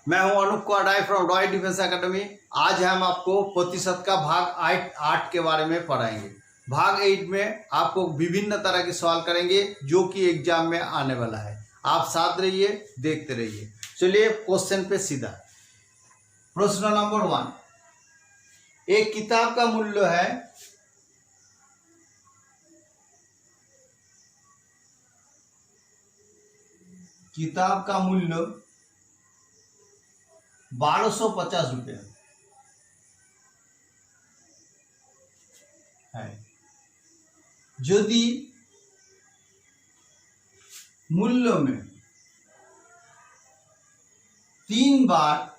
मैं हूं Anoop Kaudai from Royal Defence Academy. आज हम आपको प्रतिशत का भाग 8 के बारे में पढ़ाएंगे। भाग 8 में आपको विभिन्न तरह के सवाल करेंगे जो कि एग्जाम में आने वाला है। आप साथ रहिए, देखते रहिए। चलिए क्वेश्चन पे सीधा। प्रश्न नंबर 1, एक किताब का मूल्य है किताब का मूल्य 1250 रुपये है। यदि मूल्य में 3 बार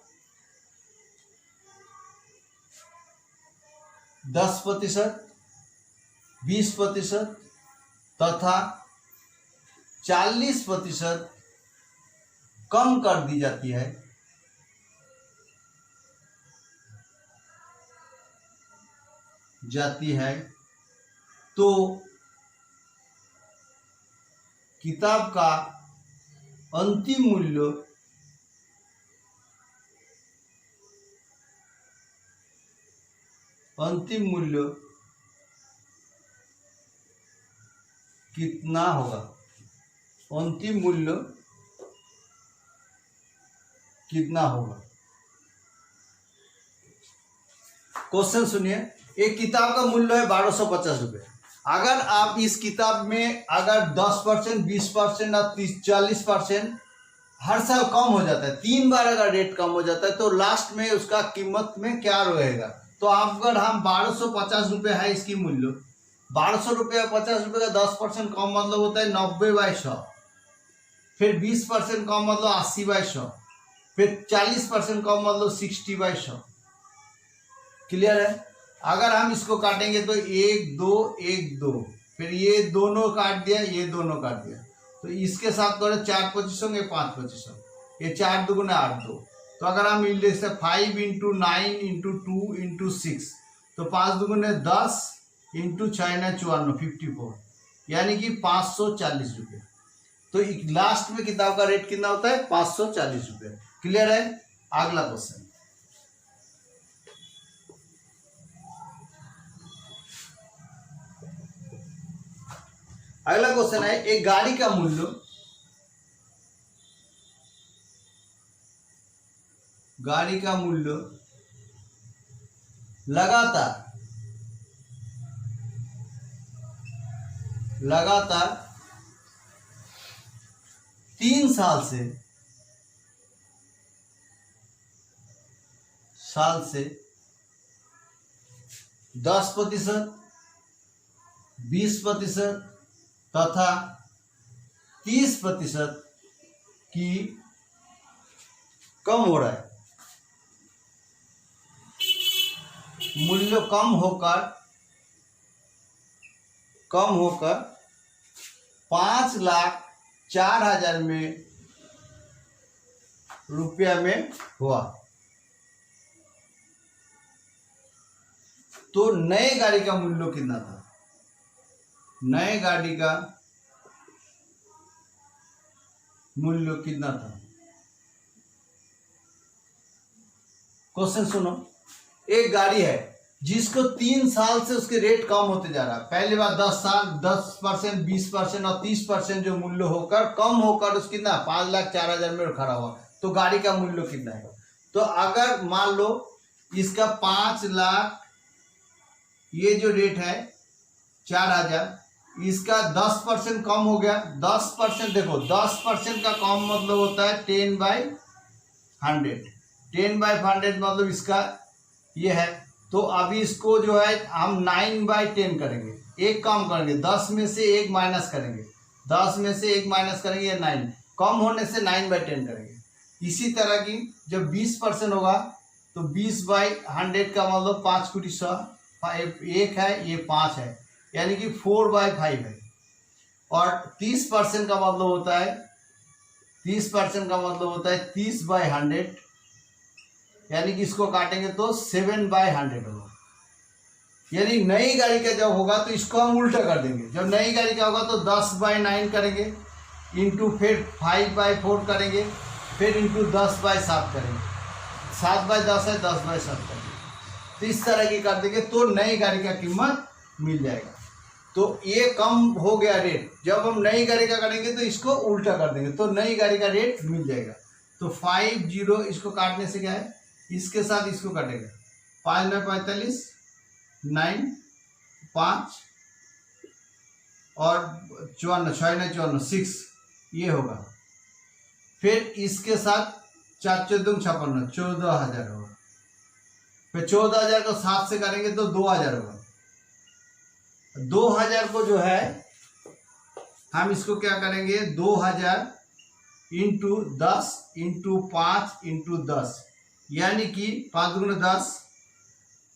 10%, 20% तथा 40% कम कर दी जाती है तो किताब का अंतिम मूल्य कितना होगा? अंतिम मूल्य कितना होगा? क्वेश्चन सुनिए। एक किताब का मूल्य है 1250 रुपये। अगर आप इस किताब में अगर 10%, 20% और 40% हर साल कम हो जाता है, 3 बार अगर रेट कम हो जाता है तो लास्ट में उसका कीमत में क्या रहेगा? तो अगर हम 1250 रुपये है इसकी मूल्य, 1200 रुपये 50 रुपये का 10% कम मतलब होता है 90/100। फिर 20% कम मतलब 80/100। फिर 40% कम मतलब 60/100। क्लियर है? अगर हम इसको काटेंगे तो 1 2 1 2, फिर ये दोनों काट दिया, ये दोनों काट दिया, तो इसके साथ करें 4 25 होंगे, 5 25, ये 4 2 8 2। तो अगर हम लिख सकते 5 × 9 × 2 × 6, तो 5 2 10 × 6 × 54, 54, यानी कि 540 रुपये। तो लास्ट में किताब का रेट कितना होता है? 540 रुपये। क्लियर है? अगला क्वेश्चन। अगला क्वेश्चन है, एक गाड़ी का मूल्य लगातार 3 साल से 10%, 20% तथा 30% की कम हो रहा है। मूल्य कम होकर 5,04,000 में रुपया में हुआ, तो नए गाड़ी का मूल्य कितना था? नए गाड़ी का मूल्य कितना था? क्वेश्चन सुनो। एक गाड़ी है जिसको 3 साल से उसके रेट कम होते जा रहा है। पहली बार 10 साल 10%, 20% और 30% जो मूल्य होकर कम होकर उसकी ना 5,04,000 में खड़ा हुआ, तो गाड़ी का मूल्य कितना है? तो अगर मान लो इसका 5 लाख, ये जो रेट है 4,000, इसका 10% कम हो गया। 10% देखो, 10% का कम मतलब होता है 10/100। 10/100 मतलब इसका ये है। तो अभी इसको जो है हम 9/10 करेंगे, एक कम करेंगे, 10 में से 1 माइनस करेंगे, 10 में से 1 माइनस करेंगे, ये 9 कम होने से 9/10 करेंगे। इसी तरह की जब 20% होगा तो 20/100 का मतलब 5 × 100, 1 है, ये 5 है, यानी कि 4/5 है। और 30% का मतलब होता है 30/100, यानी कि इसको काटेंगे तो 7/100 होगा। यानी नई गाड़ी का जब होगा तो इसको हम उल्टा कर देंगे। जब नई गाड़ी का होगा तो 10/9 करेंगे, इंटू फिर 5/4 करेंगे, फिर इंटू 10/7 करेंगे, 7/10 है, 10/7 करेंगे, तो इस तरह की कर देंगे तो नई गाड़ी का कीमत मिल जाएगा। तो ये कम हो गया रेट, जब हम नई गाड़ी का करेंगे तो इसको उल्टा कर देंगे तो नई गाड़ी का रेट मिल जाएगा। तो 50 इसको काटने से क्या है, इसके साथ इसको काटेगा, 5×9 = 45, 9 5 और 54, 6×9 = 6, ये होगा। फिर इसके साथ 4×4 = 56, 14,000 होगा। फिर 14,000 को 7 से करेंगे तो 2,000 होगा। 2,000 को जो है हम इसको क्या करेंगे, 2,000 इंटू 10 इंटू 5 इंटू 10, यानी कि 5×2 = 10,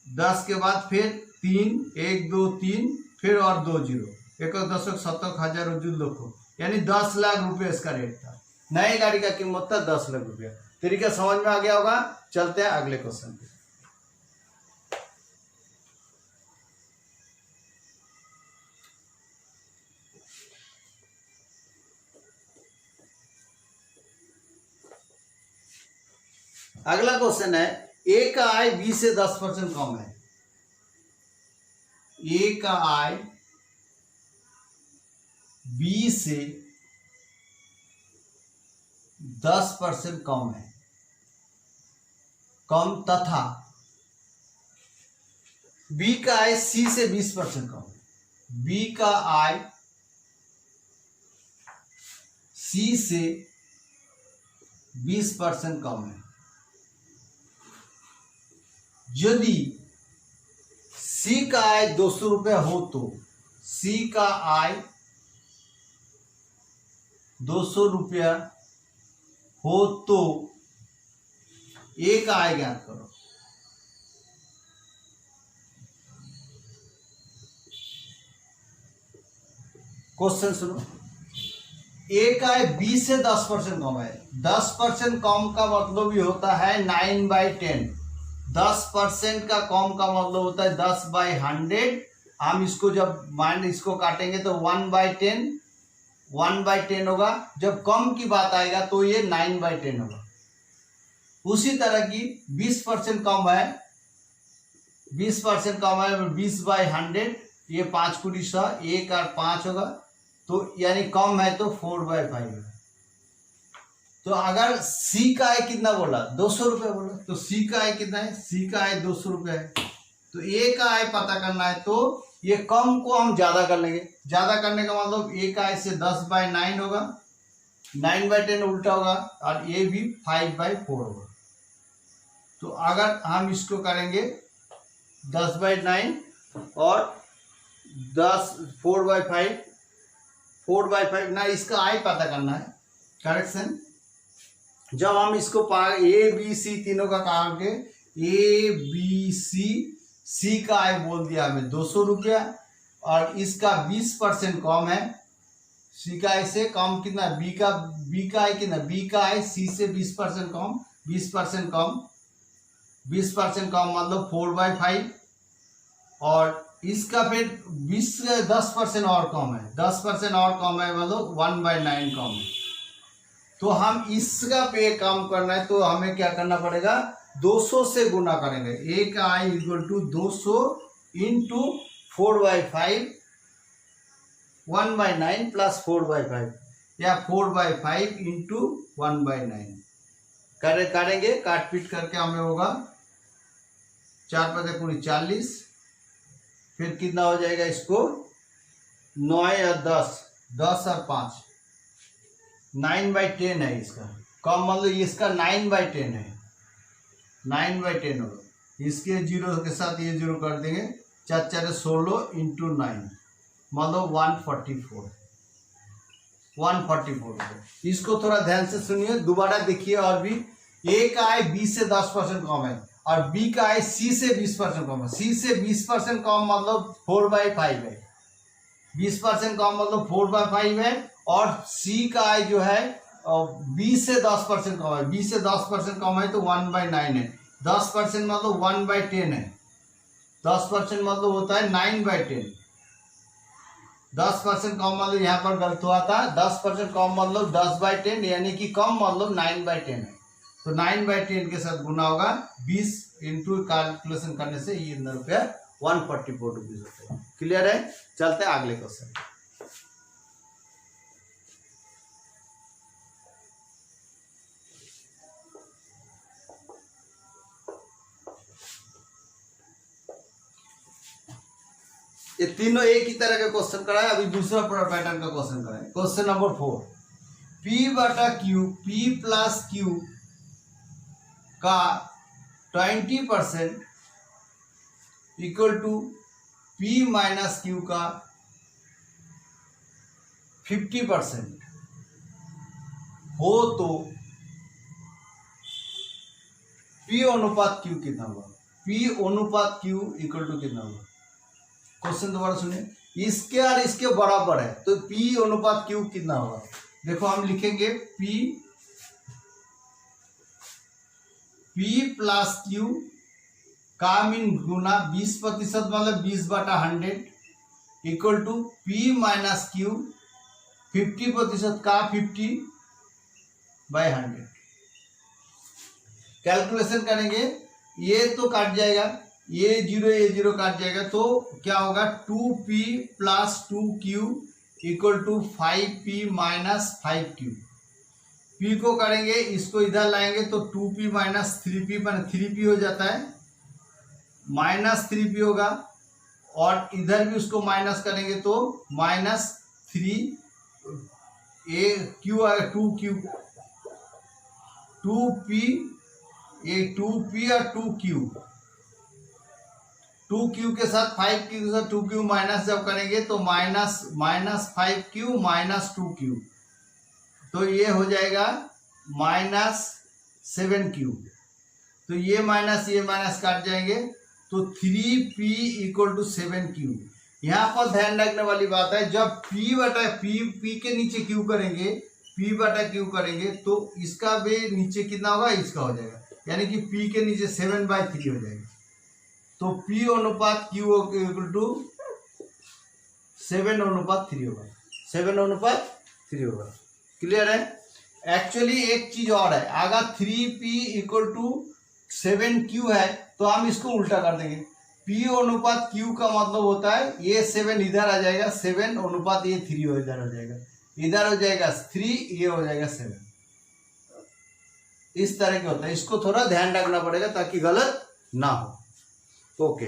10 के बाद फिर 3, 1 2 3, फिर और 2 0, 1 10 शतक हजार लक्ष, यानी 10 लाख रुपये इसका रेट था। नई गाड़ी का कीमत था 10 लाख रुपया। तरीका समझ में आ गया होगा। चलते हैं अगले क्वेश्चन पे। अगला क्वेश्चन है, ए का आय बी से 10% कम है। ए का आय बी से 10% कम है, कम, तथा बी का आय सी से 20% कम है। बी का आय सी से 20% कम है। यदि सी का आय 200 रुपया हो तो सी का आय 200 रुपया हो तो ए का आय ज्ञात करो। क्वेश्चन सुनो, ए का आय बी से 10% कम है। 10% कम का मतलब ये होता है 9/10। 10% का कम का मतलब होता है 10/100। हम इसको जब माइंड इसको काटेंगे तो 1/10, 1/10 होगा। जब कम की बात आएगा तो ये 9/10 होगा। उसी तरह की 20% कम है, 20% कम है 20/100, ये 5×100, 1 और 5 होगा, तो यानी कम है तो 4/5 है। तो अगर सी का आय कितना बोला, 200 रुपये बोला, तो सी का आय कितना है, सी का आय 200 रुपये है। तो ए का आय पता करना है तो ये कम को हम ज्यादा कर लेंगे। ज्यादा करने का मतलब ए का आय से 10/9 होगा, 9/10 उल्टा होगा, और ये भी 5/4 होगा। तो अगर हम इसको करेंगे 10/9 और 4/5, 4/5 ना, इसका आय पता करना है। करेक्शन, जब हम इसको ए बी सी तीनों का कहेंगे, ए बी सी का आय बोल दिया हमें 200 रुपया, और इसका 20% कम है। सी का आय से कम कितना, बी का आय कितना, बी का आय सी से 20% कम, 20% कम, 20% कम मतलब 4/5, और इसका फिर 10% और कम है, 10% और कम है मतलब 1/9 कम है। तो हम इसका पे काम करना है तो हमें क्या करना पड़ेगा, 200 से गुना करेंगे। ए का I equal to 200 into 4/5, 1/9 plus 4/5, या 4/5 इंटू 1/9 करेंगे। काट पीट करके हमें होगा 4×5 = 40, फिर कितना हो जाएगा, इसको 9 और 10, 10 और 5, 9/10 है इसका कम, मतलब इसका 9/10 है, 9/10 होगा। इसके 0 के साथ ये 0 कर देंगे, 4×4 = 16 इंटू 9 मतलब 144, 144 होगा। इसको थोड़ा ध्यान से सुनिए, दोबारा देखिए। और भी ए का आय बी से 10% कम है, और बी का आय सी से 20% कम है। सी से 20% कम मतलब 4/5 है, 20% कम मतलब 4/5 है, और सी का आय जो है बी से 10% कम है। बी से 10% कम है तो 1/9 है, 10% मतलब 1/10 है, 10% मतलब होता है 9/10, 10% कम मतलब यहाँ पर गलत हुआ था, 10% कम मतलब 10/10 यानी कि कम मतलब 9/10 है। तो 9/10 के साथ गुना होगा 20 इंटू कैलकुलेशन करने से ये रुपया 144 रुपीज होते हैं। क्लियर है? चलते हैं अगले क्वेश्चन। ये तीनों एक ही तरह का क्वेश्चन कराए। अभी दूसरा पैटर्न का क्वेश्चन कराए। Question number 4, P/Q P plus Q का 20% equal to P minus Q का 50% हो तो P अनुपात Q कितना होगा? P अनुपात Q इक्वल टू कितना होगा? क्वेश्चन दोबारा सुनिए। इसके और इसके बराबर है तो P अनुपात Q कितना होगा? देखो हम लिखेंगे P प्लस Q का मीन गुना 20% मतलब 20/100 equal to P minus Q 50% का 50/100। कैलकुलेशन करेंगे, ये तो काट जाएगा, ये जीरो काट जाएगा, तो क्या होगा 2P plus 2Q equal to 5P minus 5Q। P को करेंगे, इसको इधर लाएंगे तो 2P माइनस 3P 3P हो जाता है, माइनस 3P होगा, और इधर भी उसको माइनस करेंगे तो माइनस 3 Q आएगा 2Q 2P ये 2P और 2Q के साथ 5Q के साथ 2Q माइनस जब करेंगे तो माइनस 5Q माइनस 2Q, तो ये हो जाएगा माइनस 7Q। तो ये माइनस काट जाएंगे तो 3P इक्वल टू 7Q। यहाँ पर ध्यान रखने वाली बात है, जब P के नीचे Q करेंगे, P/Q करेंगे तो इसका भी नीचे कितना होगा? इसका हो जाएगा, यानी कि P के नीचे 7/3 हो जाएगा। तो P अनुपात Q इक्वल टू 7/3 होगा, 7/3 होगा। क्लियर है? एक्चुअली एक चीज और है, अगर 3P इक्वल टू 7Q है तो हम इसको उल्टा कर देंगे। P अनुपात Q का मतलब होता है ये 7 इधर आ जाएगा, 7 अनुपात ये 3 इधर हो जाएगा, इधर हो जाएगा 3, ये हो जाएगा 7। इस तरह के होता है, इसको थोड़ा ध्यान रखना पड़ेगा ताकि गलत ना हो। ओके,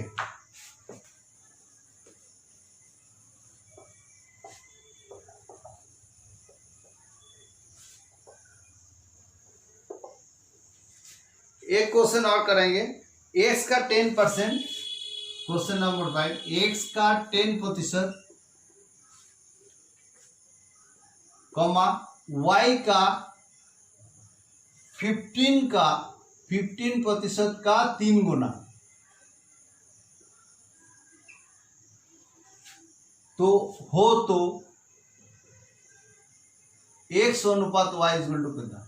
एक क्वेश्चन और करेंगे। x का 10%, क्वेश्चन नंबर 5, x का 10% कॉमा y का 15% का 3 गुना, तो हो तो x अनुपात y इक्वल टू कितना?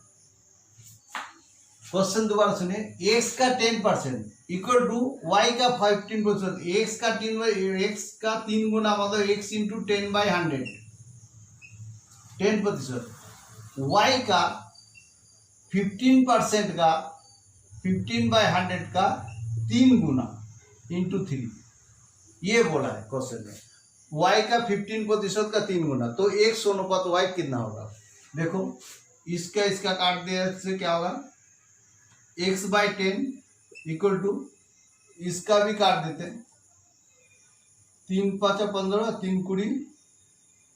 क्वेश्चन दोबारा सुनिए। x का 10% इक्वल टू y का 15%, x का 3 गुना मतलब x इंटू 10/100 10%, y का 15% का 15/100 का 3 गुना इंटू 3, ये बोला है क्वेश्चन में। y का 15% का 3 गुना, तो x अनुपात y कितना होगा? देखो इसका काट दिया से क्या होगा? x/10 इक्वल टू इसका भी काट देते हैं, 3×5 = 15, 3×2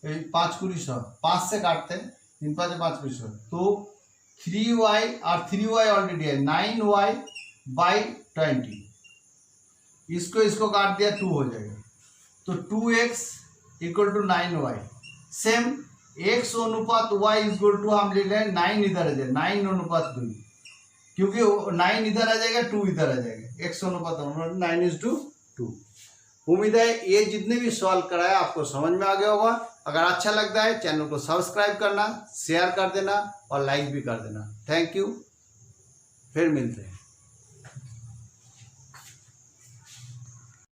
= 5×2 5 से काटते हैं, 3×5 = 5×2, तो 3y और 3y ऑलरेडी है, 9y/20, इसको काट दिया 2 हो जाएगा, तो 2x equal to 9y। Same x अनुपात y इक्वल टू हम ले लें 9 इधर आ जाए, 9/2, क्योंकि 9 इधर आ जाएगा, 2 इधर आ जाएगा, x अनुपात 9:2। उम्मीद है ये जितने भी सवाल कराए आपको समझ में आ गया होगा। अगर अच्छा लगता है चैनल को सब्सक्राइब करना, शेयर कर देना और लाइक भी कर देना। थैंक यू, फिर मिलते हैं।